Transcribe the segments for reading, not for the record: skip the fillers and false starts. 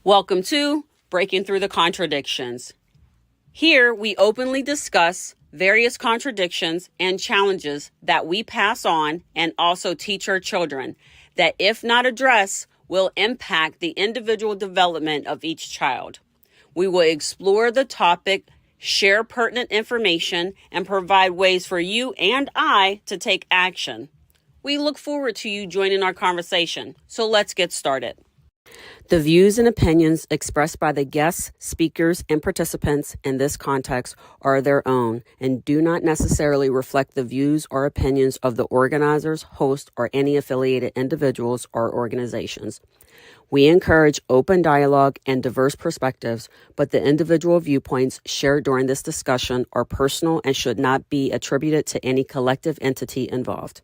Welcome to Breaking Through the Contradictions. Here we openly discuss various contradictions and challenges that we pass on and also teach our children that, if not addressed, will impact the individual development of each child. We will explore the topic, share pertinent information, and provide ways for you and I to take action. We look forward to you joining our conversation. So let's get started. The views and opinions expressed by the guests, speakers, and participants in this context are their own and do not necessarily reflect the views or opinions of the organizers, hosts, or any affiliated individuals or organizations. We encourage open dialogue and diverse perspectives, but the individual viewpoints shared during this discussion are personal and should not be attributed to any collective entity involved.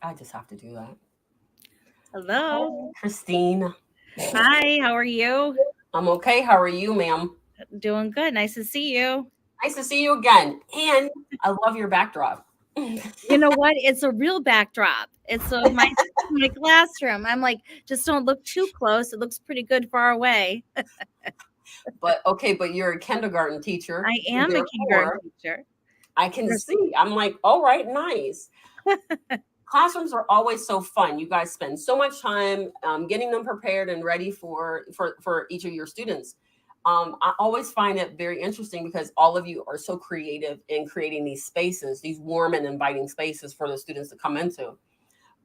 I just have to do that. Hello. Christine. Hi, how are you? I'm okay. How are you, ma'am? Doing good. Nice to see you. Nice to see you again. And I love your backdrop. You know what? It's a real backdrop. It's my classroom. I'm like, just don't look too close. It looks pretty good far away. But you're a kindergarten teacher. I am a kindergarten teacher. I can see. I'm like, all right, nice. Classrooms are always so fun. You guys spend so much time getting them prepared and ready for each of your students. I always find it very interesting because all of you are so creative in creating these spaces, these warm and inviting spaces for the students to come into.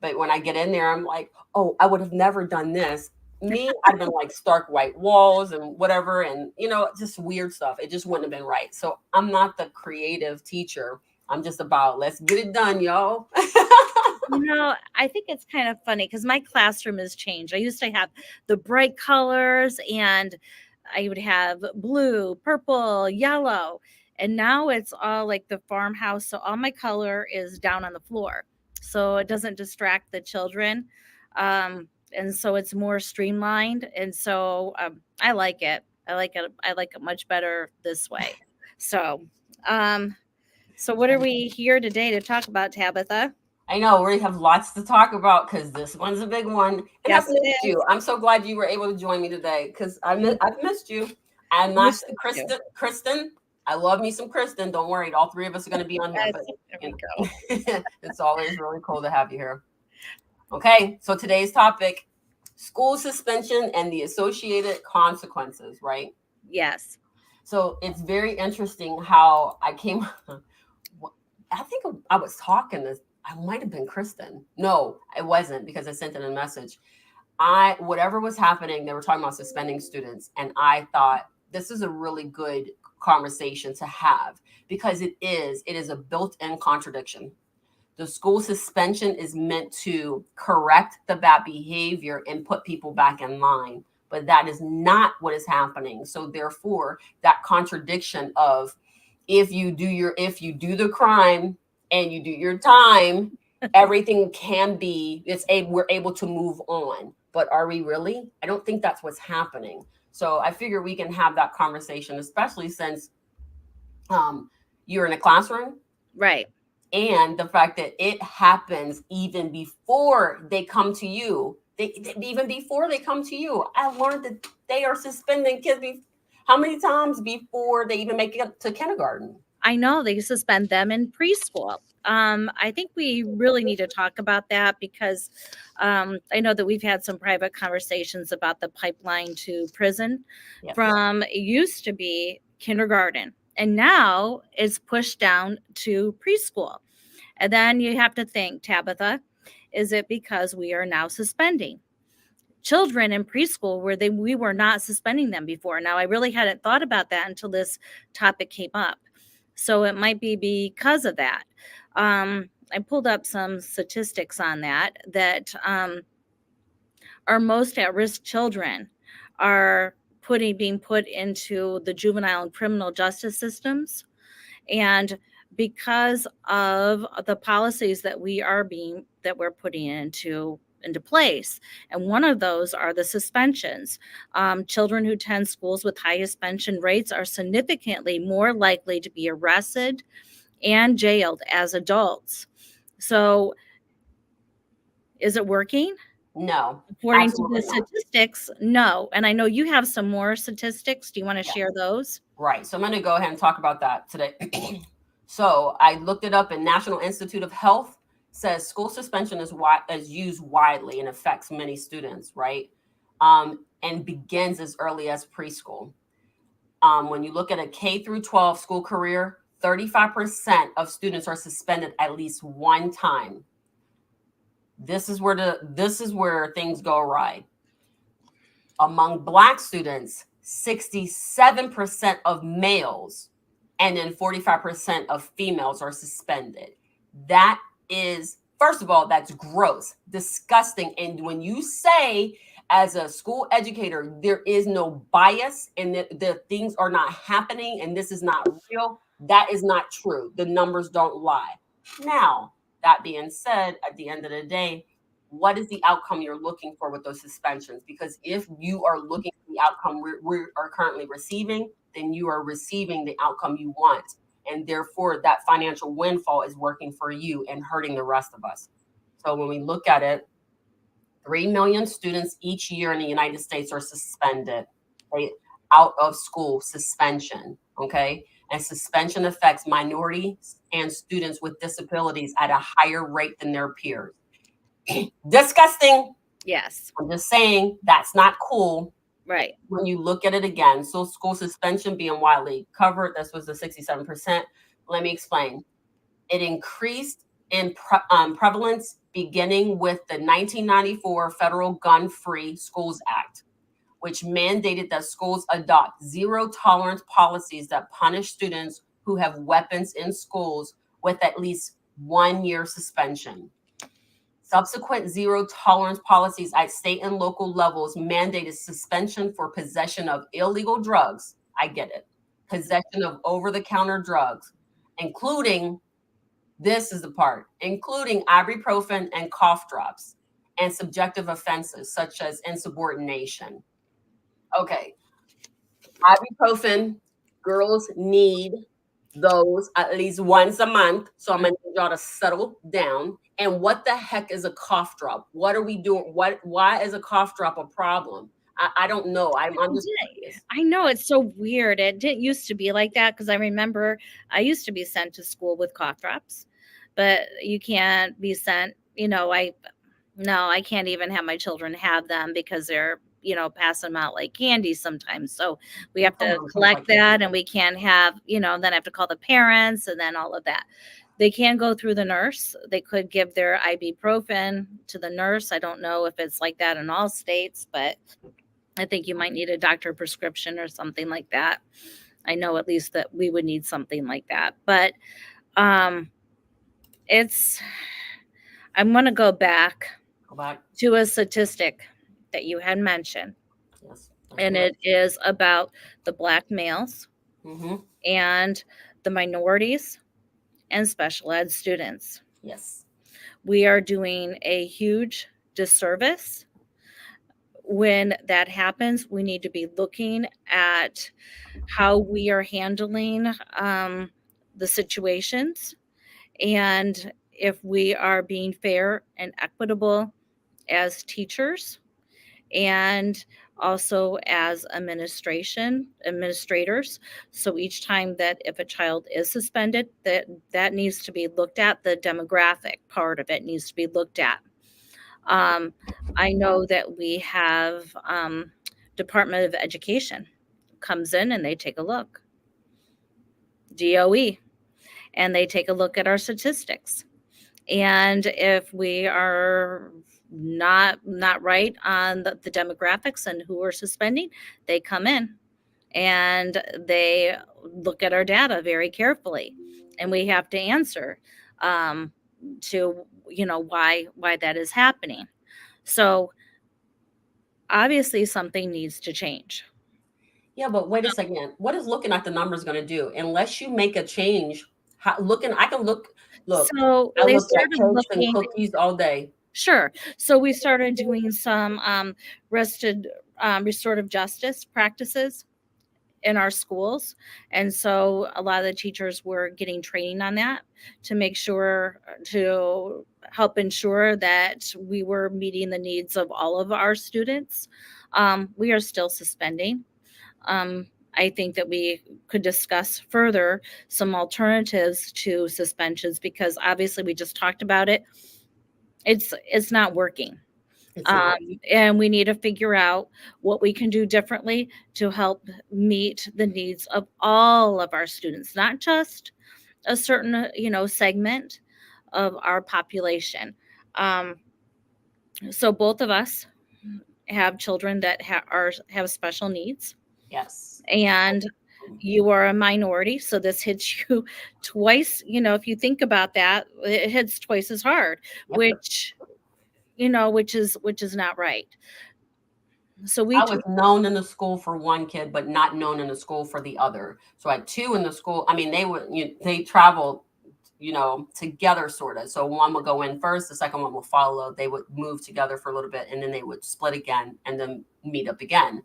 But when I get in there, I'm like, oh, I would have never done this. Me, I've been like stark white walls and whatever, and just weird stuff. It just wouldn't have been right. So I'm not the creative teacher. I'm just about let's get it done, y'all. I think it's kind of funny because my classroom has changed. I used to have the bright colors and I would have blue, purple, yellow, and now it's all like the farmhouse. So all my color is down on the floor. So it doesn't distract the children. And so it's more streamlined. And so I like it. I like it much better this way. So, so what are we here today to talk about, Tabitha? I know we have lots to talk about because this one's a big one. And Yes, I've missed you. I'm so glad you were able to join me today because I've missed you. And my Kristen, I love me some Kristen. Don't worry, all three of us are going to be on here. But it's always really cool to have you here. Okay, so today's topic: school suspension and the associated consequences. Right? Yes. So it's very interesting how I came. I think I was talking this. I might have been Kristen. No, it wasn't because I sent in a message. Whatever was happening, they were talking about suspending students. And I thought this is a really good conversation to have because it is a built-in contradiction. The school suspension is meant to correct the bad behavior and put people back in line. But that is not what is happening. So therefore, that contradiction of if you do the crime and you do your time, everything can be we're able to move on. But are we really? I don't think that's what's happening. So I figure we can have that conversation, especially since you're in a classroom. Right. And the fact that it happens even before they come to you. Even before they come to you. I learned that they are suspending kids how many times before they even make it to kindergarten? I know they suspend them in preschool. I think we really need to talk about that because I know that we've had some private conversations about the pipeline to prison. Yes. From it used to be kindergarten, and now it's pushed down to preschool. And then you have to think, Tabitha, is it because we are now suspending children in preschool where we were not suspending them before? Now, I really hadn't thought about that until this topic came up. So it might be because of that. I pulled up some statistics on that our most at-risk children are being put into the juvenile and criminal justice systems. And because of the policies that we're putting into place. And one of those are the suspensions. Children who attend schools with high suspension rates are significantly more likely to be arrested and jailed as adults. So is it working? No, According to the absolutely not. statistics, no. And I know you have some more statistics. Do you want to Yeah. share those? Right. So I'm going to go ahead and talk about that today. So I looked it up, and National Institute of Health says school suspension is used widely and affects many students, right? And begins as early as preschool. When you look at a K through 12 school career, 35% of students are suspended at least one time. This is where things go awry. Among Black students, 67% of males and then 45% of females are suspended. That is, first of all, that's gross, disgusting. And when you say, as a school educator, there is no bias and the things are not happening and this is not real, that is not true. The numbers don't lie. Now, that being said, at the end of the day, what is the outcome you're looking for with those suspensions? Because if you are looking for the outcome we are currently receiving, then you are receiving the outcome you want. And therefore, that financial windfall is working for you and hurting the rest of us. So when we look at it, 3 million students each year in the United States are suspended, right? Out of school suspension, okay? And suspension affects minorities and students with disabilities at a higher rate than their peers. Disgusting. Yes. I'm just saying that's not cool. Right. When you look at it again, so school suspension being widely covered, this was the 67%. Let me explain. It increased in prevalence beginning with the 1994 Federal Gun Free Schools Act, which mandated that schools adopt zero tolerance policies that punish students who have weapons in schools with at least 1 year suspension. Subsequent zero tolerance policies at state and local levels mandated suspension for possession of illegal drugs. I get it. Possession of over the counter drugs, including, this is the part, including ibuprofen and cough drops, and subjective offenses such as insubordination. Okay, ibuprofen, girls need those at least once a month. So I'm gonna need y'all to settle down. And what the heck is a cough drop? What are we doing? Why is a cough drop a problem? I don't know. I'm just curious. I know it's so weird. It didn't used to be like that because I remember I used to be sent to school with cough drops, but you can't be sent, no, I can't even have my children have them because they're, passing them out like candy sometimes. So we Well, have come to on, tastes collect like candy. that and we can't have, then I have to call the parents and then all of that. They can go through the nurse. They could give their ibuprofen to the nurse. I don't know if it's like that in all states, but I think you might need a doctor prescription or something like that. I know at least that we would need something like that. But um it's I'm going to go back Go back. to a statistic that you had mentioned, Yes. Let's and do it. it is about the black males Mm-hmm. and the minorities and special ed students. Yes. We are doing a huge disservice when that happens. We need to be looking at how we are handling the situations and if we are being fair and equitable as teachers and also as administrators. So each time that if a child is suspended, that needs to be looked at. The demographic part of it needs to be looked at. um, I know that we have Department of Education comes in and they take a look, DOE, and they take a look at our statistics. And if we are not right on the demographics and who we're suspending, they come in and they look at our data very carefully, and we have to answer to why that is happening. So obviously something needs to change. Yeah, but wait a second. What is looking at the numbers going to do? Unless you make a change, I can look, So I they looked at started cakes and looking. cookies all day. Sure. So we started doing some restorative justice practices in our schools. And so a lot of the teachers were getting training on that to make sure to help ensure that we were meeting the needs of all of our students. We are still suspending. Um, I think that we could discuss further some alternatives to suspensions because obviously we just talked about it. It's not working. It's not. And we need to figure out what we can do differently to help meet the needs of all of our students, not just a certain segment of our population. Um, so both of us have children that have special needs, Yes. and you are a minority, so this hits you twice. If you think about that, it hits twice as hard, Yep. which is not right. So we I was known in the school for one kid, but not known in the school for the other. So I had two in the school. I mean, they travel, together sort of. So one would go in first, the second one will follow. They would move together for a little bit, and then they would split again and then meet up again.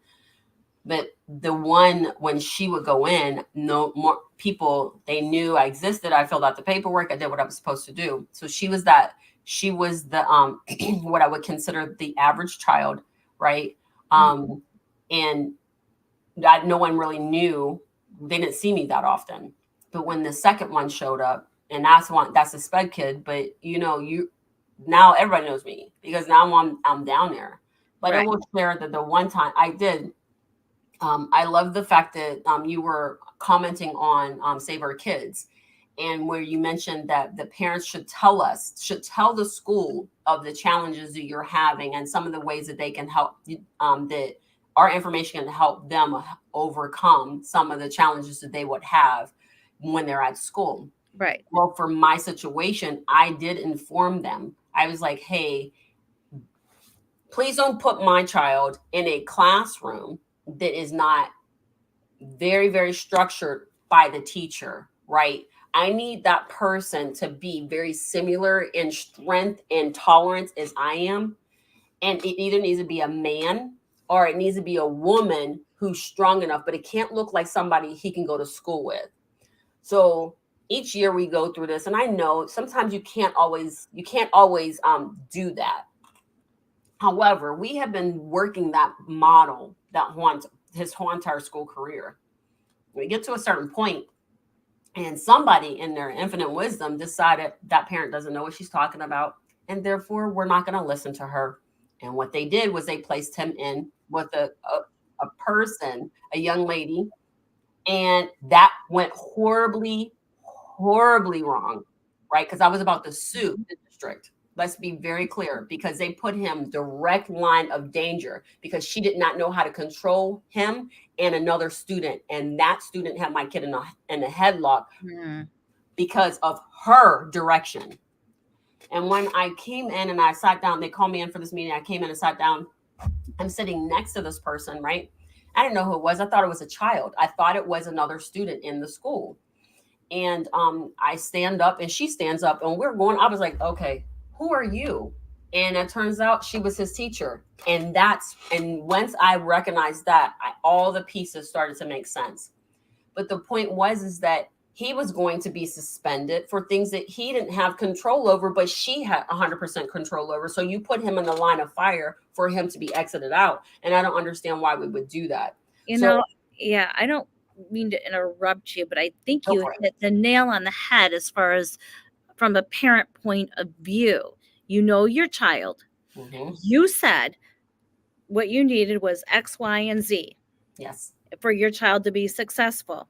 But the one when she would go in, no more people, they knew I existed. I filled out the paperwork. I did what I was supposed to do. So she was the what I would consider the average child, right? Um, and that no one really knew. They didn't see me that often. But when the second one showed up, and that's a sped kid, but you now everybody knows me because now I'm down there. But I Right. will share that the one time I did, I love the fact that you were commenting on Save Our Kids, and where you mentioned that the parents should tell the school of the challenges that you're having and some of the ways that they can help, that our information can help them overcome some of the challenges that they would have when they're at school. Right. Well, for my situation, I did inform them. I was like, hey, please don't put my child in a classroom that is not very, very structured by the teacher, right? I need that person to be very similar in strength and tolerance as I am. And it either needs to be a man or it needs to be a woman who's strong enough, but it can't look like somebody he can go to school with. So each year we go through this, and I know sometimes you can't always do that. However, we have been working that model that haunts his whole entire school career. We get to a certain point, and somebody in their infinite wisdom decided that parent doesn't know what she's talking about, and therefore we're not going to listen to her. And what they did was they placed him in with a person, a young lady, and that went horribly, horribly wrong, right? Because I was about to sue the district. Let's be very clear, because they put him direct line of danger because she did not know how to control him and another student, and that student had my kid in a headlock Mm. because of her direction. And when I came in and I sat down, they called me in for this meeting. I came in and sat down. I'm sitting next to this person, right? I didn't know who it was. I thought it was a child. I thought it was another student in the school. And I stand up and she stands up and we're going. I was like, okay, who are you? And it turns out she was his teacher. And once I recognized that, all the pieces started to make sense. But the point was is that he was going to be suspended for things that he didn't have control over, but she had 100% control over. So you put him in the line of fire for him to be exited out. And I don't understand why we would do that. You So know, yeah, I don't mean to interrupt you, but I think go you for it. hit the nail on the head as far as from a parent point of view. You know your child. Hmm. You said what you needed was X, Y, and Z Yes. for your child to be successful.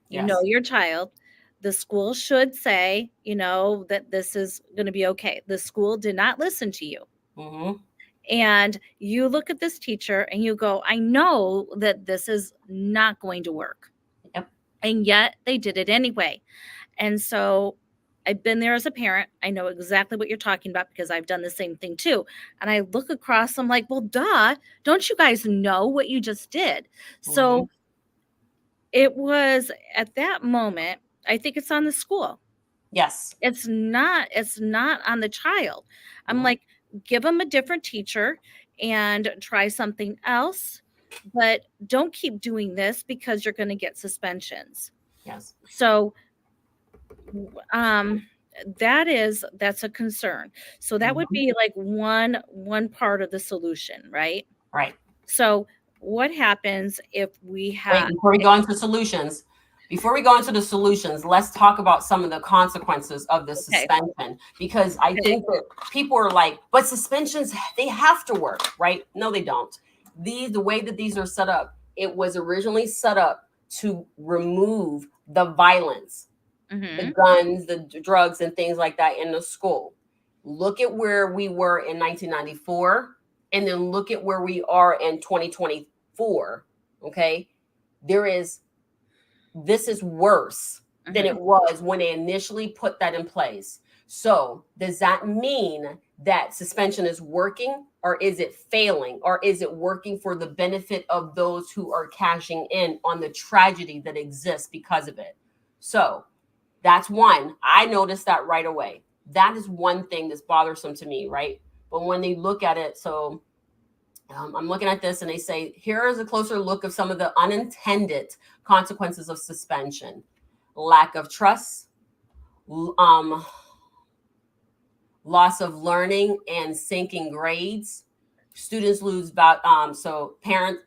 You know Yes. your child. The school should say, that this is going to be okay. The school did not listen to you. Hmm. And you look at this teacher and you go, I know that this is not going to work. Yep. And yet they did it anyway. And so I've been there as a parent. I know exactly what you're talking about because I've done the same thing too. And I look across, I'm like, well, duh, don't you guys know what you just did? Hmm. So it was at that moment, I think it's on the school. Yes. It's not on the child. I'm Hmm. like, give them a different teacher and try something else. but don't keep doing this because you're going to get suspensions. Yes. So um that's a concern. So that would Mhm. be like one part of the solution, right? Right. So what happens if we Wait, have before we go into the solutions, let's talk about some of the consequences of the okay, suspension, because I okay. think that people are like, but suspensions, they have to work, right? No, they don't. The way that these are set up, it was originally set up to remove the violence, the Mhm. guns, the drugs, and things like that in the school. Look at where we were in 1994, and then look at where we are in 2024. Okay. There is, this is worse than it Mhm. was when they initially put that in place. So, does that mean that suspension is working, or is it failing, or is it working for the benefit of those who are cashing in on the tragedy that exists because of it? So, that's one. I noticed that right away. That is one thing that's bothersome to me, right? But when they look at it, so I'm looking at this and they say, here is a closer look of some of the unintended consequences of suspension: lack of trust, um, loss of learning and sinking grades. Students lose about so parent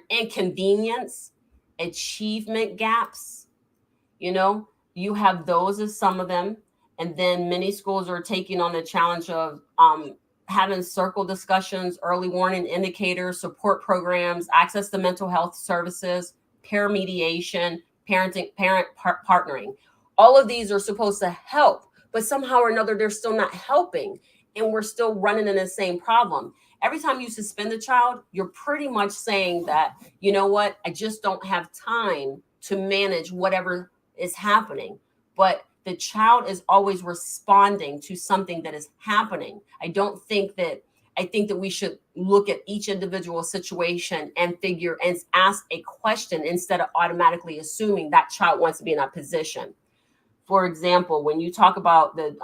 inconvenience, achievement gaps. You know, you have those as some of them. And then many schools are taking on the challenge of having circle discussions, early warning indicators, support programs, access to mental health services, peer mediation, partnering. All of these are supposed to help, but somehow or another, they're still not helping. And we're still running in the same problem. Every time you suspend a child, you're pretty much saying that, you know what, I just don't have time to manage whatever is happening. But the child is always responding to something that is happening. I think that we should look at each individual situation and figure and ask a question instead of automatically assuming that child wants to be in that position. For example, when you talk about the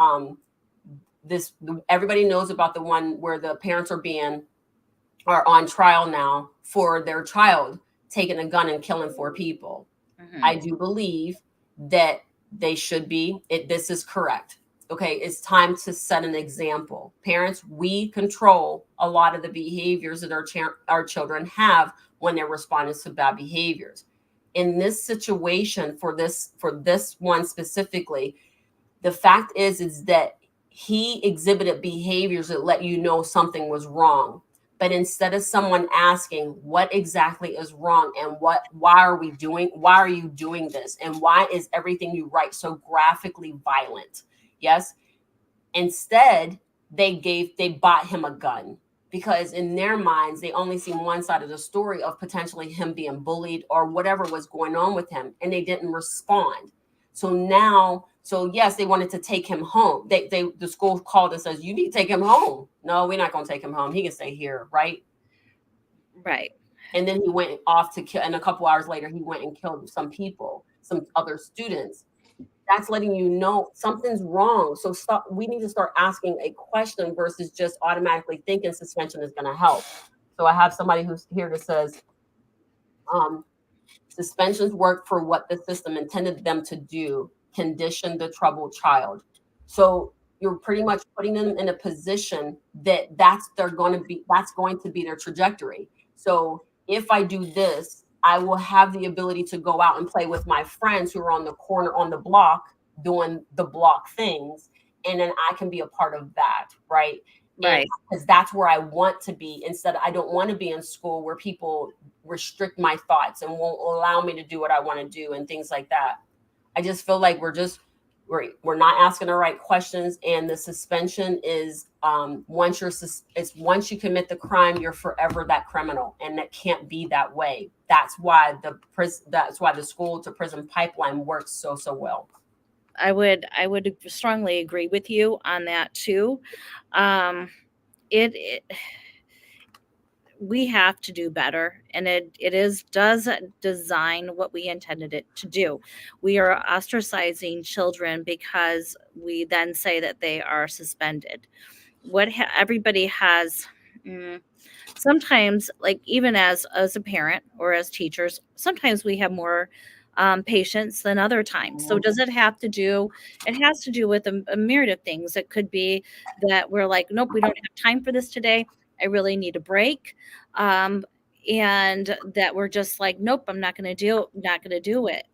this, everybody knows about the one where the parents are on trial now for their child taking a gun and killing 4 people. I Mhm. do believe that they should be. This is correct. Okay, it's time to set an example. Parents, we control a lot of the behaviors that our children have when they're responding to bad behaviors. In this situation, for this one specifically, the fact is that he exhibited behaviors that let you know something was wrong. But instead of someone asking what exactly is wrong and why are you doing this, and why is everything you write so graphically violent? Yes. Instead, they bought him a gun, because in their minds they only seen one side of the story of potentially him being bullied or whatever was going on with him, and they didn't respond. So now, so yes, they wanted to take him home. The school called and says, you need to take him home. No, we're not going to take him home, he can stay here, right? Right. And then he went off to kill, and a couple hours later he went and killed some people, some other students. That's letting you know something's wrong. So stop. We need to start asking a question versus just automatically thinking suspension is going to help. So I have somebody who's here that says, um, suspensions work for what the system intended them to do: condition the troubled child. So you're pretty much putting them in a position that that's going to be their trajectory. So if I do this, I will have the ability to go out and play with my friends who are on the corner on the block doing the block things, and then I can be a part of that, right? And Right. because that's where I want to be. Instead, I don't want to be in school where people restrict my thoughts and won't allow me to do what I want to do and things like that. I just feel like we're not asking the right questions, and the suspension is once you commit the crime, you're forever that criminal, and that can't be that way. That's why the school to prison pipeline works so well. I would strongly agree with you on that too. Um, it we have to do better, and it is does design what we intended it to do. We are ostracizing children because we then say that they are suspended. Everybody has. sometimes, like even as a parent or as teachers, sometimes we have more patience than other times. So Mhm. does it have to do? It has to do with a myriad of things. It could be that we're like, nope, we don't have time for this today. I really need a break. Um, and that we're just like, nope, I'm not going to do it.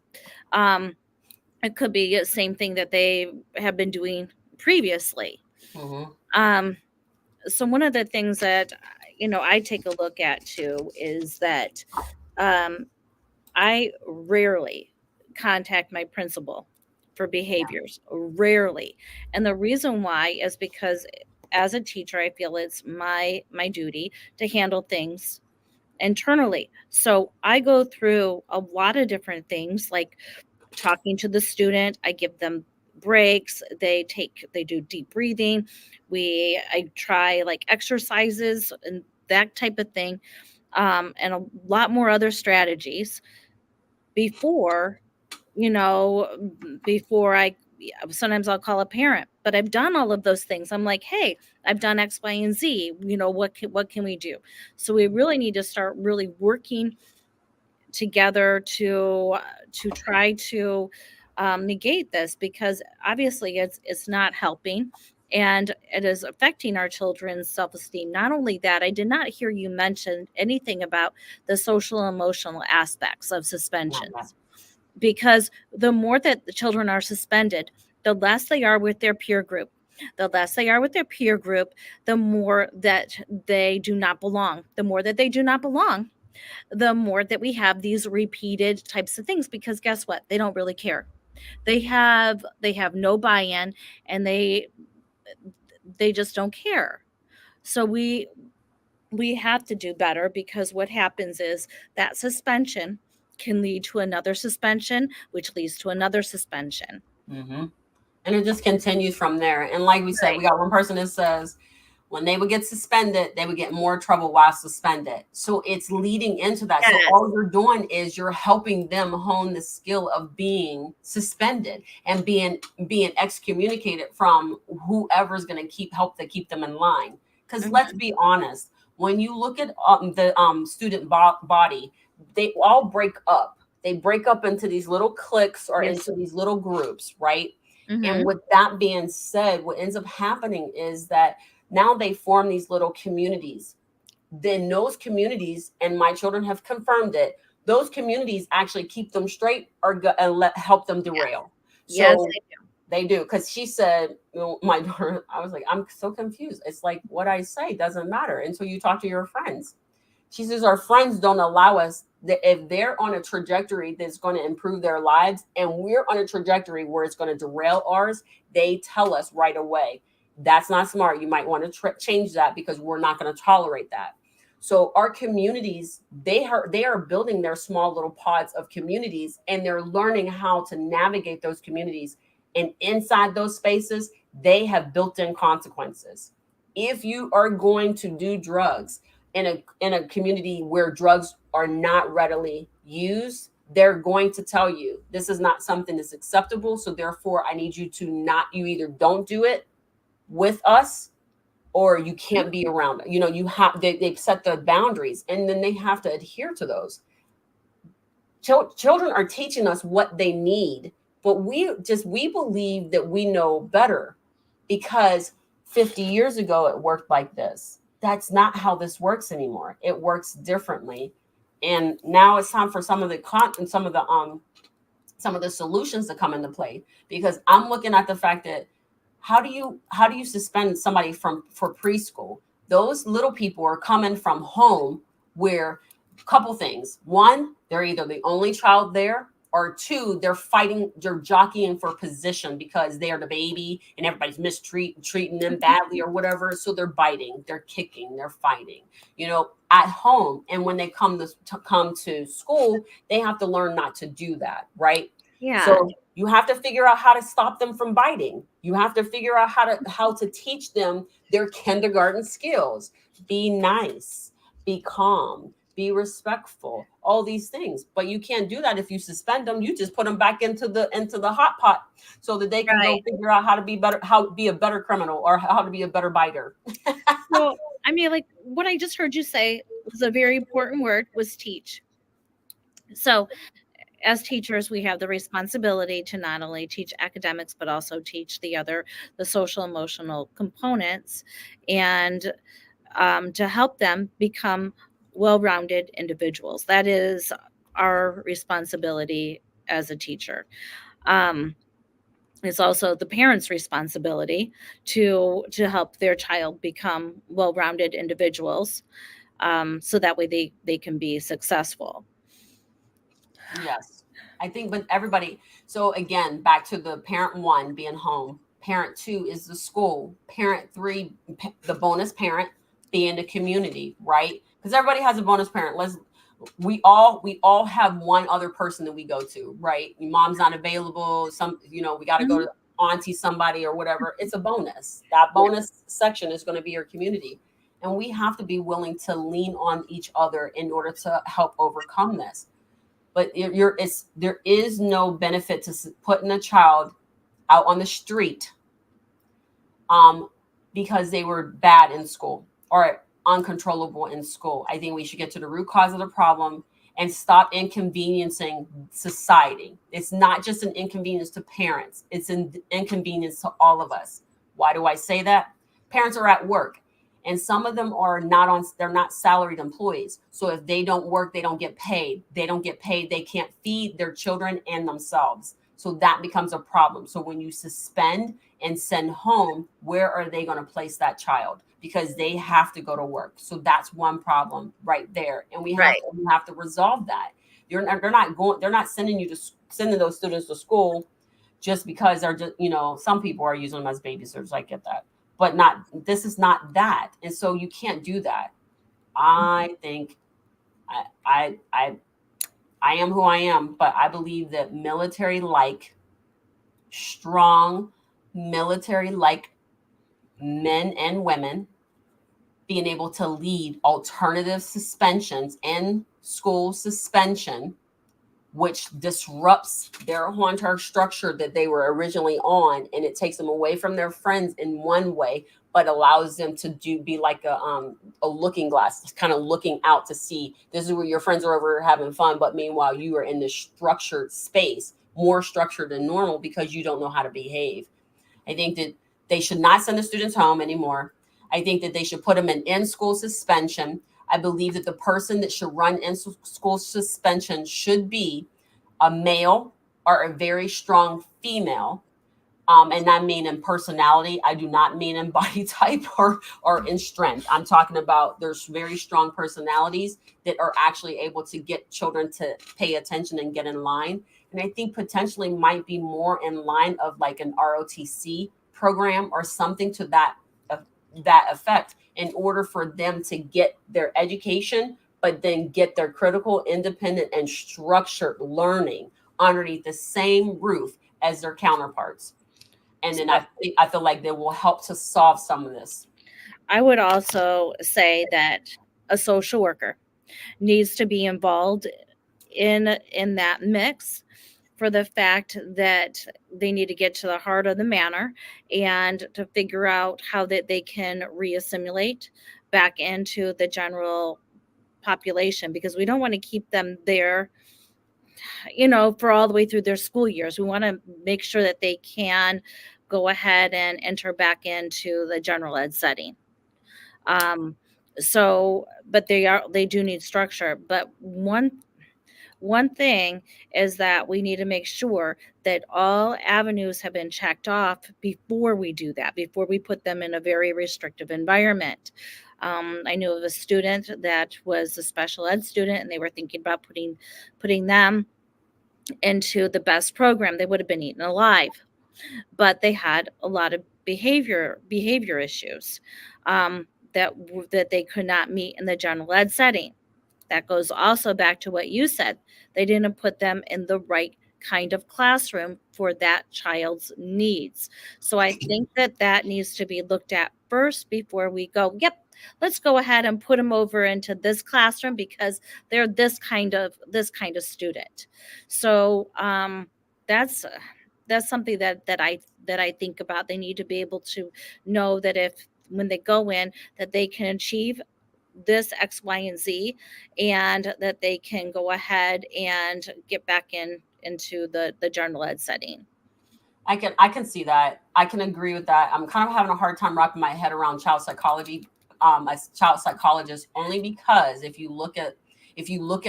Um, it could be the same thing that they have been doing previously. Mhm. Um, so one of the things that I take a look at too is that um, I rarely contact my principal for behaviors, rarely. And the reason why is because as a teacher, I feel it's my duty to handle things internally. So I go through a lot of different things like talking to the student. I give them breaks. They do deep breathing. I try like exercises and that type of thing, and a lot more other strategies before you know before I yeah, sometimes I'll call a parent, but I've done all of those things. I'm like, hey, I've done X, Y, and Z. What can we do? So we really need to start really working together to try to negate this, because obviously it's not helping, and it is affecting our children's self-esteem. Not only that, I did not hear you mention anything about the social and emotional aspects of Not yet. suspensions, because the more that the children are suspended, the less they are with their peer group. The less they are with their peer group, the more that they do not belong. The more that they do not belong, the more that we have these repeated types of things, because guess what? They don't really care. They have no buy-in, and they just don't care. So we have to do better, because what happens is that suspension can lead to another suspension, which leads to another suspension. Mhm. And it just continues from there. And like we said, Right. we got one person that says when they would get suspended, they would get more trouble while suspended. So it's leading into that. So Yes. all you're doing is you're helping them hone the skill of being suspended and being excommunicated from whoever's going to keep them in line. Because let's Mhm. be honest, when you look at the student body, they all break up. They break up into these little cliques or Yes. into these little groups, right? And Mhm. with that being said, what ends up happening is that now they form these little communities. Then those communities, and my children have confirmed it, those communities actually keep them straight or help them Yes. derail. Yes, So they do. Because she said, my daughter, I was like, I'm so confused. It's like what I say doesn't matter until you talk to your friends. She says our friends don't allow us that if they're on a trajectory that's going to improve their lives and we're on a trajectory where it's going to derail ours, they tell us right away. That's not smart. You might want to change that because we're not going to tolerate that. So our communities, they are building their small little pods of communities and they're learning how to navigate those communities. And inside those spaces, they have built-in consequences. If you are going to do drugs, in a community where drugs are not readily used, they're going to tell you this is not something that's acceptable. So therefore, I need you to not, you either don't do it with us or you can't be around it. You have they've set the boundaries and then they have to adhere to those. Children are teaching us what they need, but we believe that we know better because 50 years ago it worked like this. That's not how this works anymore. It works differently. And now it's time for some of the solutions to come into play because I'm looking at the fact that how do you suspend somebody from for preschool? Those little people are coming from home where couple things. One, they're either the only child there, or two, they're jockeying for position because they are the baby and everybody's treating them badly or whatever. So they're biting, they're kicking, they're fighting, at home. And when they come to school, they have to learn not to do that, right? Yeah. So you have to figure out how to stop them from biting. You have to figure out how to teach them their kindergarten skills. Be nice, be calm, be respectful, all these things. But you can't do that if you suspend them. You just put them back into the hot pot so that they can go Right. figure out how to be better, how to be a better criminal or how to be a better biter. Well, I mean, like what I just heard you say was a very important word, was teach. So as teachers, we have the responsibility to not only teach academics, but also teach the social emotional components, and to help them become well rounded individuals. That is our responsibility as a teacher. Um, it's also the parents' responsibility to help their child become well rounded individuals, so that way they can be successful. Yes. I think, but everybody, so again, back to the parent one being home. Parent two is the school. Parent three, the bonus parent being the community, right? Because everybody has a bonus parent. We all have one other person that we go to, right? Your mom's not available. We got to go Mhm. to auntie somebody or whatever. It's a bonus. That Yeah. bonus section is going to be your community. And we have to be willing to lean on each other in order to help overcome this. But there is no benefit to putting a child out on the street um, because they were bad in school or uncontrollable in school. I think we should get to the root cause of the problem and stop inconveniencing society. It's not just an inconvenience to parents, it's an inconvenience to all of us. Why do I say that? Parents are at work, and some of them are not on, they're not salaried employees. So if they don't work, they don't get paid. They don't get paid, they can't feed their children and themselves. So that becomes a problem. So when you suspend and send home, where are they going to place that child? Because they have to go to work. So that's one problem right there, and Right. we have to resolve that. They're not sending sending those students to school just because they're just, some people are using them as babysitters. I get that, but not, this is not that, and so you can't do that. I think I I I, I am who I am, but I believe that military like strong military like men and women being able to lead alternative suspensions and school suspension, which disrupts their entire structure that they were originally on, and it takes them away from their friends in one way, but allows them to be like a looking glass, kind of looking out to see this is where your friends are over having fun, but meanwhile you are in this structured space, more structured than normal because you don't know how to behave. I think that they should not send the students home anymore. I think that they should put them in school suspension. I believe that the person that should run in school suspension should be a male or a very strong female. And I mean in personality. I do not mean in body type or in strength. I'm talking about there's very strong personalities that are actually able to get children to pay attention and get in line. And I think potentially might be more in line of like an ROTC program or something to uh, that effect in order for them to get their education, but then get their critical, independent, and structured learning underneath the same roof as their counterparts. And then So I feel like they will help to solve some of this. I would also say that a social worker needs to be involved in that mix, for the fact that they need to get to the heart of the matter and to figure out how that they can reassimilate back into the general population, because we don't want to keep them there, for all the way through their school years. We want to make sure that they can go ahead and enter back into the general ed setting. Um, but they do need structure. But one thing is that we need to make sure that all avenues have been checked off before we do that, before we put them in a very restrictive environment. I knew of a student that was a special ed student, and they were thinking about putting them into the best program. They would have been eaten alive, but they had a lot of behavior issues, that they could not meet in the general ed setting. That goes also back to what you said. They didn't put them in the right kind of classroom for that child's needs. So I think that that needs to be looked at first before we go, yep, let's go ahead and put them over into this classroom because they're this kind of student. So that's something that I think about. They need to be able to know that if when they go in, that they can achieve this X, Y, and Z, and that they can go ahead and get back into the general ed setting. I can see that. I can agree with that. I'm kind of having a hard time wrapping my head around child psychology, as child psychologist, only because if you look at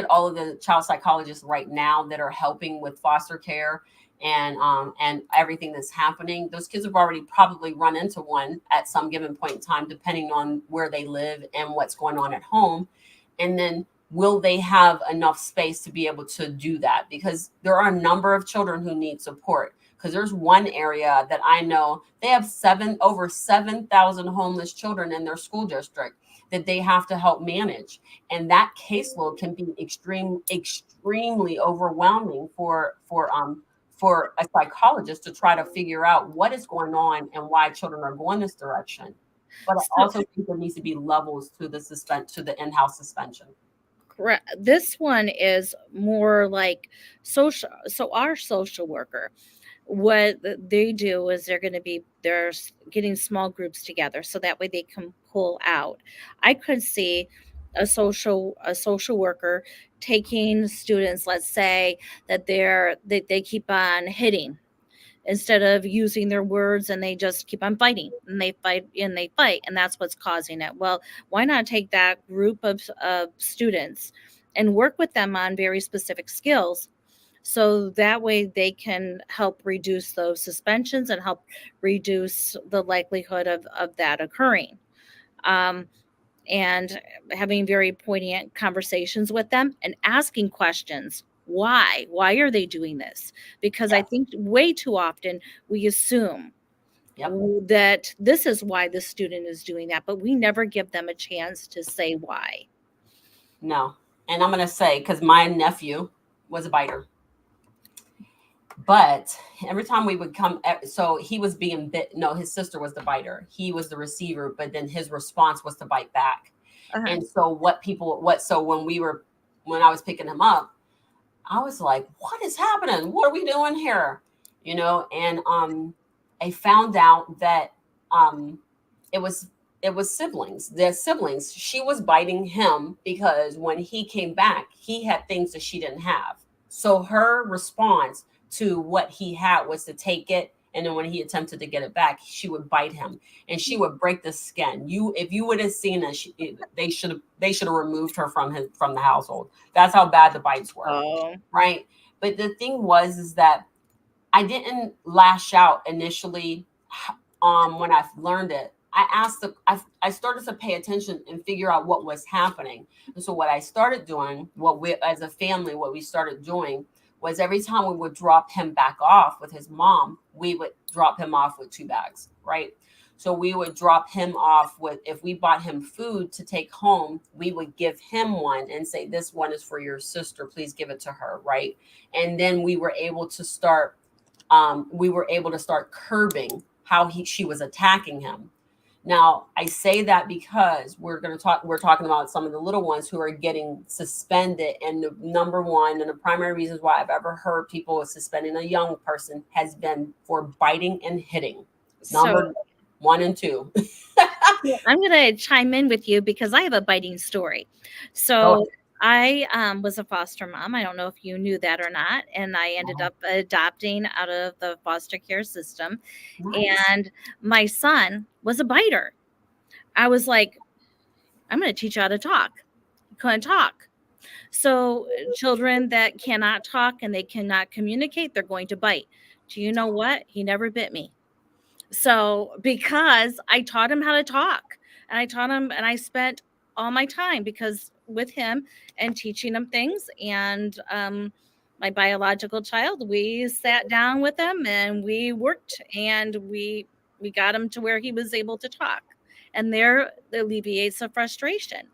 all of the child psychologists right now that are helping with foster care and everything that's happening, those kids have already probably run into one at some given point in time, depending on where they live and what's going on at home. And then will they have enough space to be able to do that? Because there are a number of children who need support. Because there's one area that I know they have over 7,000 homeless children in their school district that they have to help manage, and that caseload can be extremely overwhelming for a psychologist to try to figure out what is going on and why children are going this direction. But I So also think there needs to be levels to the in-house suspension. correct. This one is more like social. So our social worker, what they do is they're getting small groups together so that way they can pull out. I could see a social worker taking students, let's say that they keep on hitting instead of using their words, and they just keep on fighting, and they fight, and that's what's causing it. Well, why not take that group of students and work with them on very specific skills, so that way they can help reduce those suspensions and help reduce the likelihood of that occurring. Um, and having very poignant conversations with them and asking questions. Why are they doing this? Because I Yes. think way too often we assume Yep. that this is why the student is doing that, but we never give them a chance to say why. No. And I'm gonna say, because my nephew was a biter. But every time we would come, so he was being bit. No, his sister was the biter. He was the receiver, but then his response was to bite back. Uh-huh. And so so when I was picking him up, I was like, what is happening? What are we doing here? And I found out that um it was it was siblings. Their siblings. She was biting him because when he came back, he had things that she didn't have. So her response to what he had was to take it, and then when he attempted to get it back, she would bite him, and she would break the skin. If you would have seen it, they should have removed her from the household. That's how bad the bites were, Oh. right? But the thing was is that I didn't lash out initially. When I learned it, I started to pay attention and figure out what was happening. And so what I started doing, what we as a family, what we started doing was every time we would drop him back off with his mom, we would drop him off with two bags, right? So we would drop him off with, if we bought him food to take home, we would give him one and say, this one is for your sister. Please give it to her, right? And then we were able to start curbing how she was attacking him. Now, I say that because we're talking about some of the little ones who are getting suspended. And the number one and the primary reasons why I've ever heard people suspending a young person has been for biting and hitting. So Number one and two. I'm going to chime in with you because I have a biting story. Go So I was a foster mom. I don't know if you knew that or not. And I ended ahead. up adopting out of the foster care system. Nice. And my son was a biter. I was like, I'm going to teach you how to talk. He couldn't talk. So children that cannot talk and they cannot communicate, they're going to bite. Do you know what? He never bit me. So, because I taught him how to talk, and I taught him, and I spent all my time because with him and teaching him things, and my biological child, we sat down with him and we worked, and we got him to where he was able to talk, and there alleviates the frustration.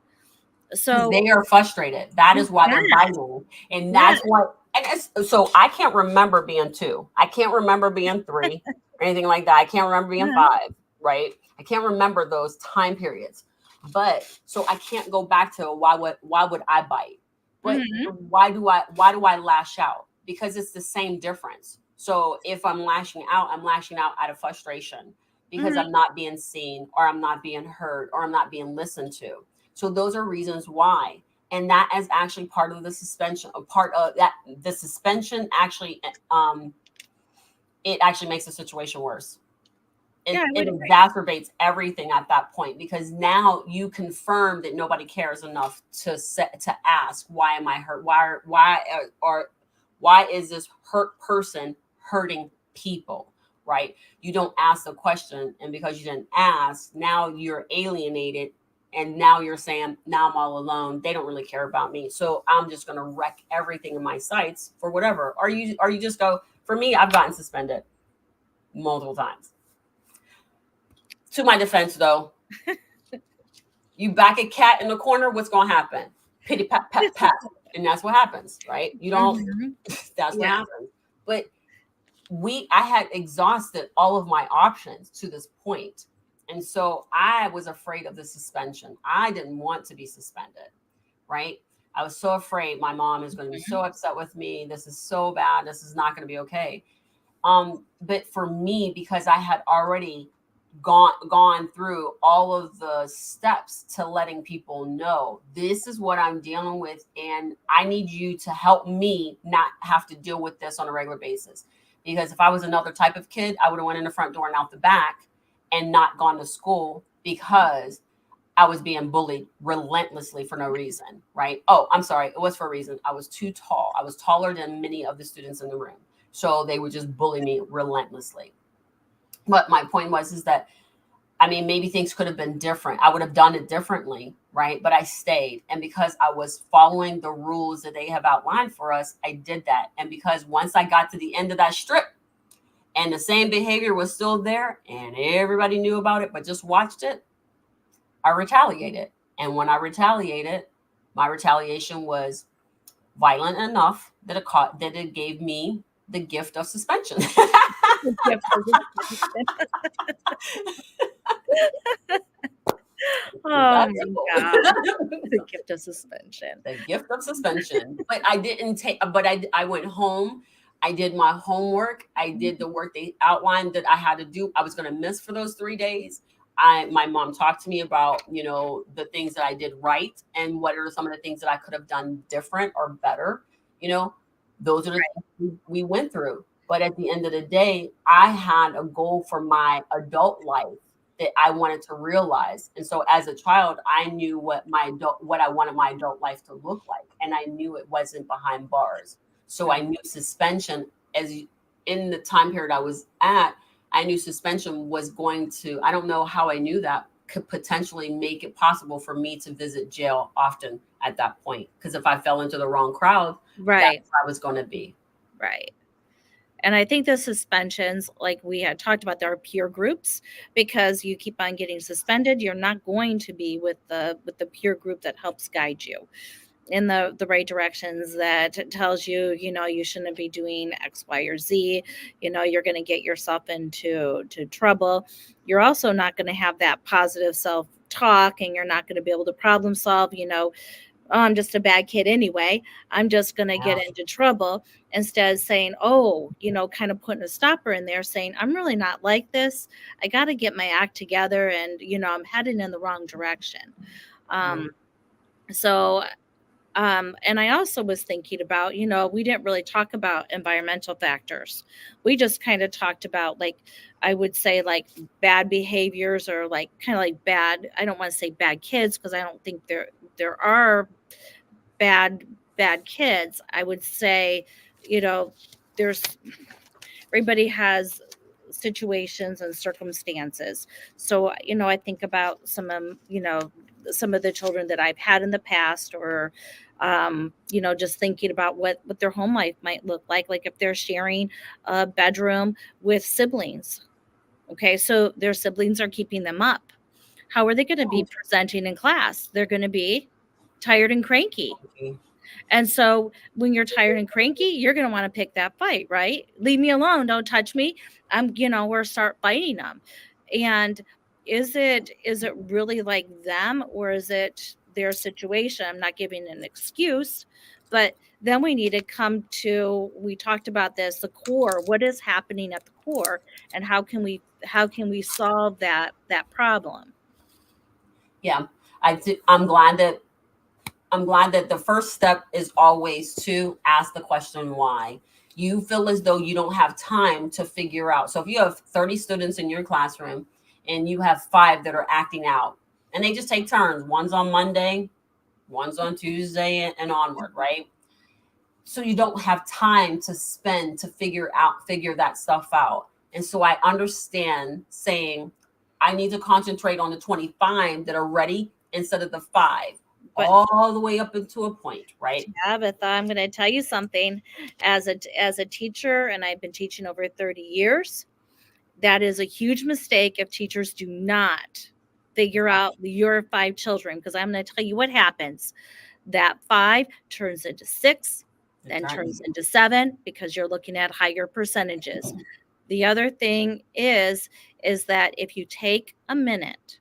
Because So, they are frustrated. That is why they're yes, biting. And yes. that's what, and so I can't remember being two. I can't remember being three or anything like that. I can't remember being Uh-huh. five, right? I can't remember those time periods. But so I can't go back to why would I bite? But Mhm. why do I lash out? Because it's the same difference. So if I'm lashing out out of frustration. because Mhm. I'm not being seen, or I'm not being heard, or I'm not being listened to. So those are reasons why. And that is actually part of the suspension. A part of that, the suspension actually, it actually makes the situation worse. Yeah, it, I it would agree. exacerbates everything at that point, because now you confirm that nobody cares enough to ask, why am I hurt, or why is this hurt person hurting people, right? You don't ask the question, and because you didn't ask, now you're alienated, and now you're saying, now I'm all alone, they don't really care about me, so I'm just going to wreck everything in my sights for whatever. Or you just go, for me, I've gotten suspended multiple times. To my defense, though, you back a cat in the corner, what's going to happen? Pity pat pat pat, and that's what happens, right? You don't. Mhm. That's what Yeah. happens. But I had exhausted all of my options to this point, and so I was afraid of the suspension. I didn't want to be suspended, right? I was so afraid my mom is going to be so Mhm. upset with me. This is so bad. This is not going to be okay. But for me, because I had already gone through all of the steps to letting people know, this is what I'm dealing with, and I need you to help me not have to deal with this on a regular basis. Because if I was another type of kid, I would have went in the front door and out the back and not gone to school, because I was being bullied relentlessly for no reason, right? Oh, I'm sorry. It was for a reason. I was too tall. I was taller than many of the students in the room. So they would just bully me relentlessly. But my point was, is that, I mean, maybe things could have been different. I would have done it differently, right? But I stayed. And because I was following the rules that they have outlined for us, I did that. And because once I got to the end of that strip and the same behavior was still there and everybody knew about it, but just watched it, I retaliated. And when I retaliated, my retaliation was violent enough that it gave me the gift of suspension. The gift of suspension. It's Oh that my god. simple. The gift of suspension. The gift of suspension. But I didn't take. But I went home. I did my homework. I did the work they outlined that I had to do. I was going to miss for those 3 days. My mom talked to me about, the things that I did right, and what are some of the things that I could have done different or better. You know, those are the Right. things we went through. But at the end of the day, I had a goal for my adult life that I wanted to realize. And so as a child, I knew what I wanted my adult life to look like, and I knew it wasn't behind bars. So I knew suspension, in the time period I was at, I knew suspension was going to, I don't know how I knew that, could potentially make it possible for me to visit jail often at that point, because if I fell into the wrong crowd, that's Right. where I was going to be. Right. And I think the suspensions, like we had talked about, there are peer groups because you keep on getting suspended. You're not going to be with the peer group that helps guide you in the right directions, that tells you, you shouldn't be doing X, Y, or Z. You're going to get yourself into trouble. You're also not going to have that positive self talk, and you're not going to be able to problem solve. Oh, I'm just a bad kid anyway. I'm just going to get Yeah. into trouble. Instead of saying, oh, kind of putting a stopper in there, saying, I'm really not like this. I got to get my act together, and, I'm heading in the wrong direction. Um, Right. so, and I also was thinking about, we didn't really talk about environmental factors. We just kind of talked about, like, I would say, like, bad behaviors, or like kind of like bad, I don't want to say bad kids, because I don't think there are bad kids. I would say, you know, there's everybody has situations and circumstances. So, I think about some of the children that I've had in the past, or just thinking about what their home life might look like if they're sharing a bedroom with siblings. Okay, so their siblings are keeping them up. How are they going to be presenting in class? They're going to be tired and cranky. Okay. And so when you're tired and cranky, you're going to want to pick that fight, right? Leave me alone. Don't touch me. Or start fighting them. And is it really like them, or is it their situation? I'm not giving an excuse, but Then we need to come to, we talked about this, the core. What is happening at the core, and how can we solve that problem? Yeah, I'm glad that the first step is always to ask the question why. You feel as though you don't have time to figure out. So if you have 30 students in your classroom and you have 5 that are acting out, and they just take turns, one's on Monday, one's on Tuesday, and onward, right? So you don't have time to spend to figure that stuff out. And so I understand saying I need to concentrate on the 25 that are ready instead of the 5, But all the way up into a point, right? Tabitha, I'm going to tell you something. As a teacher, and I've been teaching over 30 years, that is a huge mistake if teachers do not figure out your 5 children, because I'm going to tell you what happens. That 5 turns into 6, That's then right. turns into 7, because you're looking at higher percentages. The other thing is that if you take a minute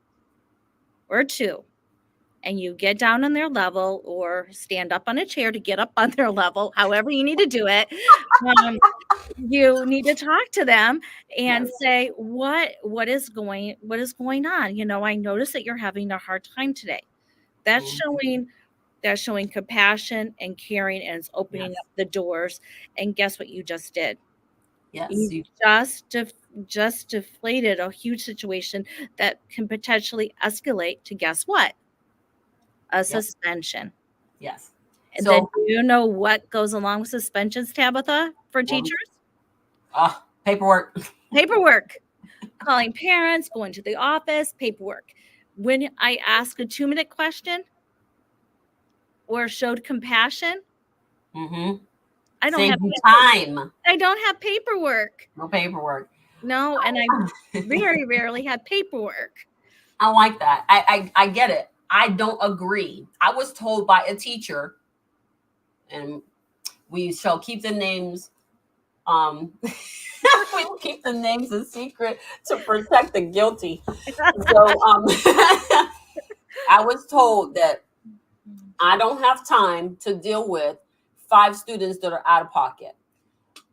or two and you get down on their level, or stand up on a chair to get up on their level, however you need to do it, um, you need to talk to them and Yes. say, what is going on? I notice that you're having a hard time today. That's Mhm. showing compassion and caring, and it's opening Yes. up the doors. And guess what you just did? Yes. You just deflated a huge situation that can potentially escalate to, guess what? A Yep. suspension. Yes. And then, So, do you know what goes along with suspensions, Tabitha, for well, teachers? paperwork. Paperwork. Calling parents, going to the office, paperwork. When I ask a 2-minute question or showed compassion, Mm-hmm. I don't Save have you time. I don't have paperwork. No paperwork. No, and I very rarely have paperwork. I like that. I get it. I don't agree. I was told by a teacher, and we shall keep the names. We will keep the names a secret to protect the guilty. So, I was told that I don't have time to deal with 5 students that are out of pocket.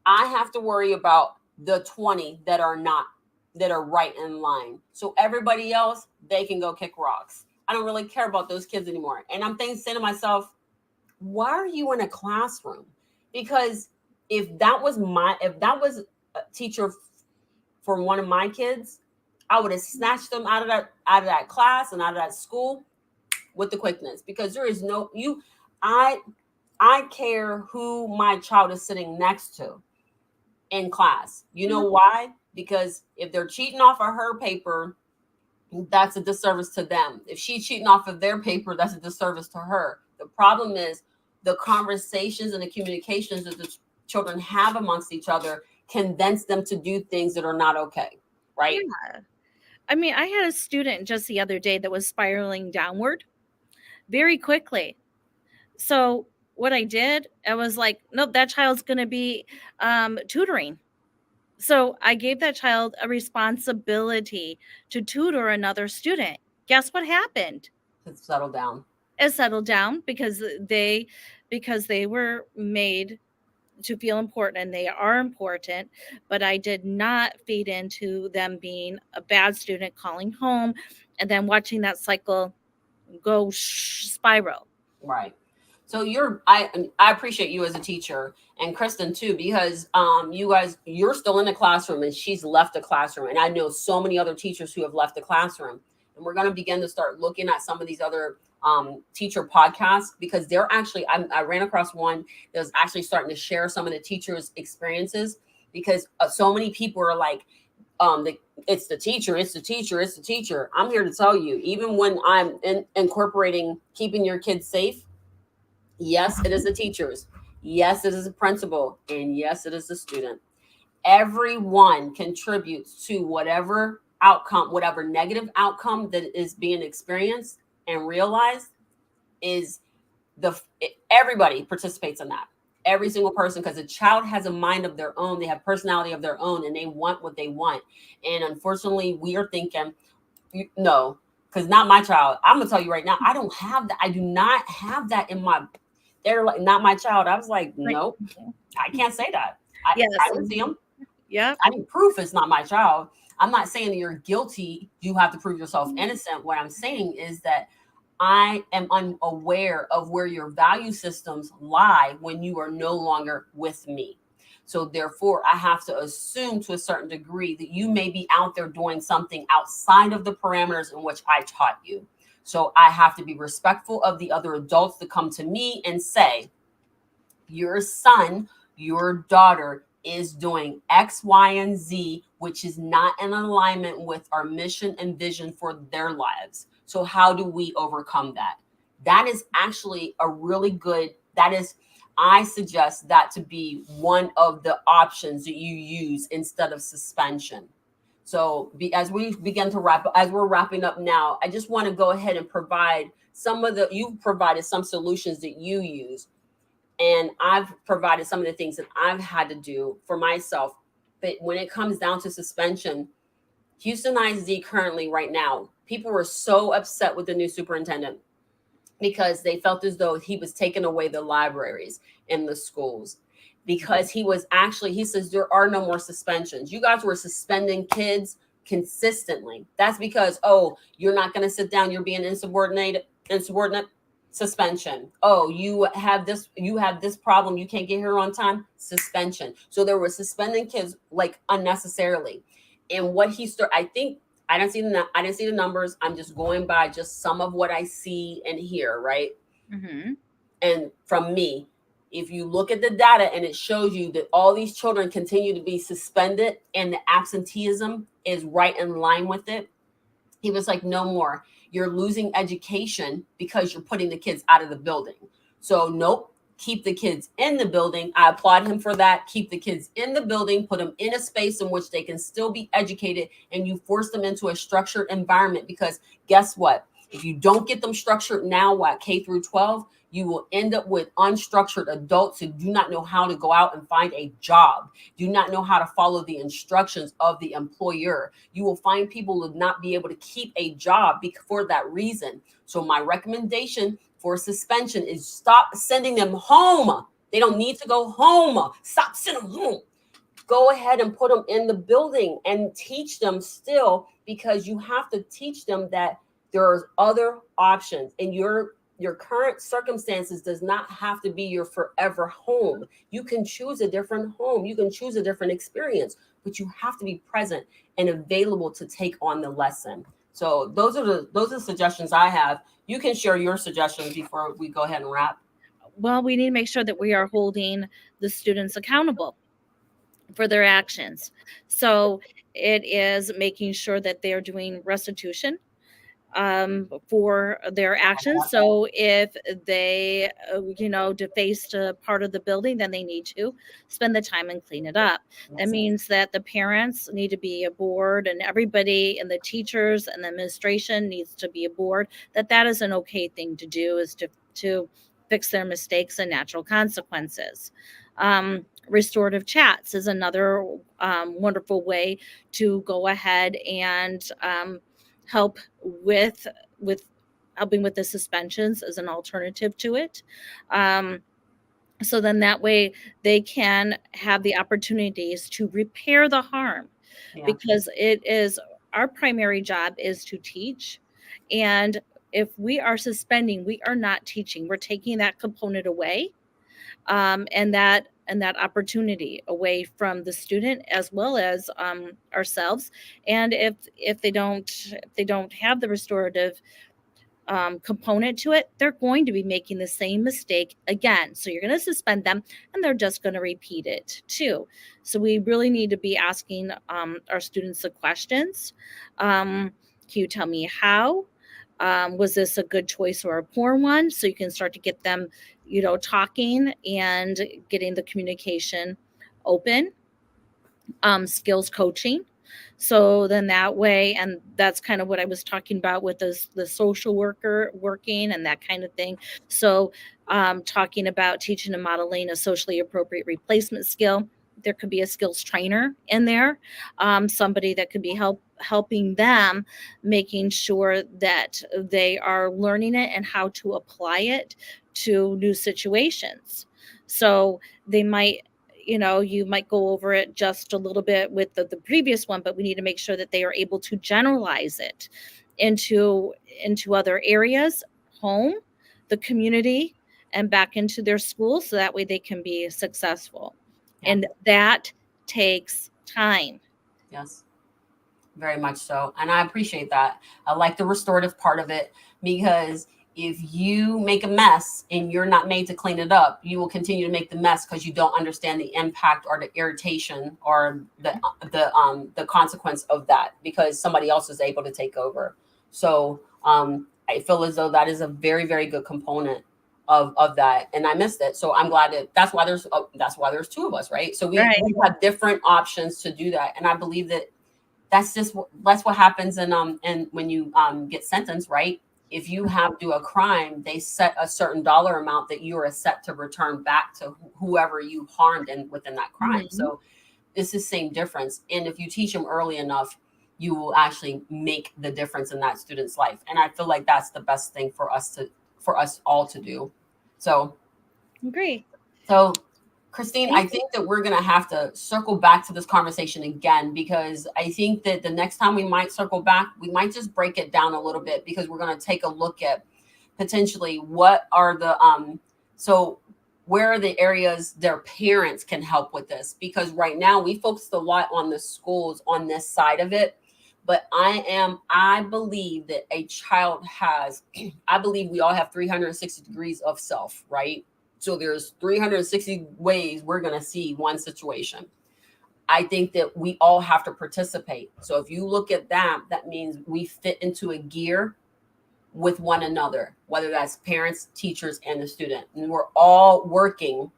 I have to worry about the 20 that are not, that are right in line. So everybody else, they can go kick rocks. I don't really care about those kids anymore. And I'm saying to myself, why are you in a classroom? Because if that was a teacher for one of my kids, I would have snatched them out of that class and out of that school with the quickness, because there is no you I I care who my child is sitting next to in class. You know why? Because if they're cheating off of her paper, that's a disservice to them. If she's cheating off of their paper, that's a disservice to her. The problem is the conversations and the communications that the children have amongst each other convince them to do things that are not okay, right? Yeah. I mean, I had a student just the other day that was spiraling downward very quickly. So what I did, I was like, nope, that child's going to be tutoring. So I gave that child a responsibility to tutor another student. Guess what happened? To settle down. It settled down because they were made to feel important, and they are important. But I did not feed into them being a bad student, calling home, and then watching that cycle go spiral. Right. So I appreciate you as a teacher, and Kristen too, because you guys, you're still in the classroom and she's left the classroom, and I know so many other teachers who have left the classroom, and we're going to begin to start looking at some of these other teacher podcasts, because they're actually I ran across one that was actually starting to share some of the teachers' experiences, because so many people are like, it's the teacher, it's the teacher, it's the teacher. I'm here to tell you, even when I'm incorporating keeping your kids safe, yes, it is the teachers. Yes, it is the principal. And yes, it is the student. Everyone contributes to whatever outcome, whatever negative outcome that is being experienced and realized is everybody participates in that. Every single person, because a child has a mind of their own, they have personality of their own, and they want what they want. And unfortunately, we are thinking, no, because not my child. I'm gonna tell you right now, I don't have that. I do not have that in my They're like, not my child. I was like, Like, nope, I can't say that. I yes. didn't see them. Yep. I need proof it's not my child. I'm not saying that you're guilty. You have to prove yourself innocent. What I'm saying is that I am unaware of where your value systems lie when you are no longer with me. So therefore, I have to assume to a certain degree that you may be out there doing something outside of the parameters in which I taught you. So I have to be respectful of the other adults that come to me and say, your son, your daughter is doing X, Y, and Z, which is not in alignment with our mission and vision for their lives. So, how do we overcome that? That is actually a really good, that is, I suggest that to be one of the options that you use instead of suspension. So, as we begin to as we're wrapping up now, I just want to go ahead and provide you've provided some solutions that you use, and I've provided some of the things that I've had to do for myself. But when it comes down to suspension, Houston ISD currently, right now, people were so upset with the new superintendent because they felt as though he was taking away the libraries in the schools. Because he says there are no more suspensions. You guys were suspending kids consistently. That's because, oh, you're not going to sit down, you're being insubordinate, suspension. Oh, you have this problem, you can't get here on time, suspension. So they were suspending kids like unnecessarily. And what he started, I think, I didn't see the numbers. I'm just going by just some of what I see and hear, right? Mm-hmm. And from me, if you look at the data and it shows you that all these children continue to be suspended and the absenteeism is right in line with it, he was like, no more. You're losing education because you're putting the kids out of the building. So, nope, keep the kids in the building. I applaud him for that. Keep the kids in the building, put them in a space in which they can still be educated, and you force them into a structured environment. Because guess what? If you don't get them structured now, what, K through 12, you will end up with unstructured adults who do not know how to go out and find a job, do not know how to follow the instructions of the employer. You will find people who will not be able to keep a job for that reason. So my recommendation for suspension is stop sending them home. They don't need to go home. Stop sending them home. Go ahead and put them in the building and teach them still, because you have to teach them that there are other options, and your current circumstances does not have to be your forever home. You can choose a different home. You can choose a different experience, but you have to be present and available to take on the lesson. So those are the suggestions I have. You can share your suggestions before we go ahead and wrap. Well, we need to make sure that we are holding the students accountable for their actions. So it is making sure that they're doing restitution for their actions. So if they, defaced a part of the building, then they need to spend the time and clean it up. That means that the parents need to be aboard, and everybody, and the teachers and the administration needs to be aboard, that is an okay thing to do, is to fix their mistakes and natural consequences. Restorative chats is another wonderful way to go ahead and help with helping with the suspensions as an alternative to it. So then that way they can have the opportunities to repair the harm, Yeah. because it is our primary job is to teach. And if we are suspending, we are not teaching. We're taking that component away, and that opportunity away from the student as well as ourselves. And if they don't have the restorative component to it, they're going to be making the same mistake again. So you're going to suspend them, and they're just going to repeat it too. So we really need to be asking our students the questions. Can you tell me how? Was this a good choice or a poor one? So you can start to get them, talking and getting the communication open. Skills coaching. So then that way, and that's kind of what I was talking about with the social worker working and that kind of thing. So talking about teaching and modeling a socially appropriate replacement skill. There could be a skills trainer in there, somebody that could be helping them, making sure that they are learning it and how to apply it to new situations. So they might, you might go over it just a little bit with the previous one, but we need to make sure that they are able to generalize it into other areas, home, the community, and back into their school, so that way they can be successful. Yeah. And that takes time. Yes, very much so. And I appreciate that. I like the restorative part of it, because if you make a mess and you're not made to clean it up, you will continue to make the mess because you don't understand the impact or the irritation or the consequence of that, because somebody else is able to take over. So I feel as though that is a very, very good component of that, and I missed it. So I'm glad that's why there's two of us, right? So we have different options to do that, and I believe that that's what happens. And when you get sentenced, right? If you have do a crime, they set a certain dollar amount that you are set to return back to whoever you harmed within that crime. Mm-hmm. So it's the same difference. And if you teach them early enough, you will actually make the difference in that student's life. And I feel like that's the best thing for us all to do. So agree. So Christine, I think that we're going to have to circle back to this conversation again, because I think that the next time we might circle back, we might just break it down a little bit, because we're going to take a look at potentially what are so where are the areas their parents can help with this? Because right now we focused a lot on the schools on this side of it. But I believe that a child has, I believe we all have 360 degrees of self, right? So there's 360 ways we're going to see one situation. I think that we all have to participate. So if you look at that, that means we fit into a gear with one another, whether that's parents, teachers, and the student. And we're all working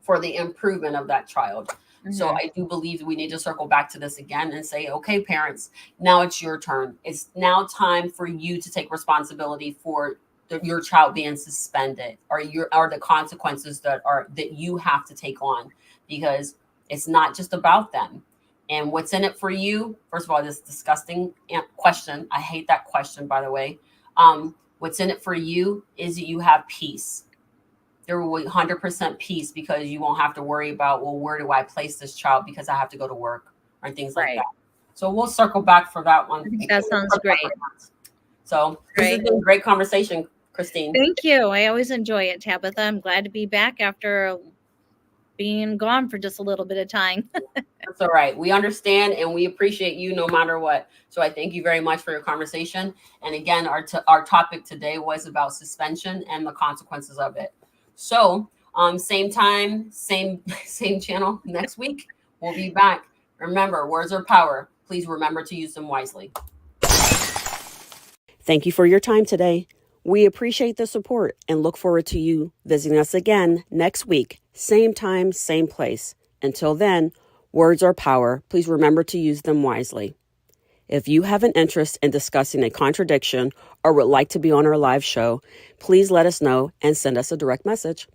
for the improvement of that child. Mm-hmm. So I do believe we need to circle back to this again and say, okay, parents, now it's your turn. It's now time for you to take responsibility for your child being suspended, or the consequences that you have to take on, because it's not just about them. And what's in it for you? First of all, this disgusting question. I hate that question, by the way. What's in it for you is that you have peace. There will be 100% peace, because you won't have to worry about, well, where do I place this child because I have to go to work or things like that. So we'll circle back for that one. I think that sounds great. So this has been a great conversation, Christine. Thank you. I always enjoy it, Tabitha. I'm glad to be back after being gone for just a little bit of time. That's all right. We understand and we appreciate you no matter what. So I thank you very much for your conversation. And again, our topic today was about suspension and the consequences of it. So same time, same channel next week. We'll be back. Remember, words are power. Please remember to use them wisely. Thank you for your time today. We appreciate the support and look forward to you visiting us again next week. Same time, same place. Until then, words are power. Please remember to use them wisely. If you have an interest in discussing a contradiction or would like to be on our live show, please let us know and send us a direct message.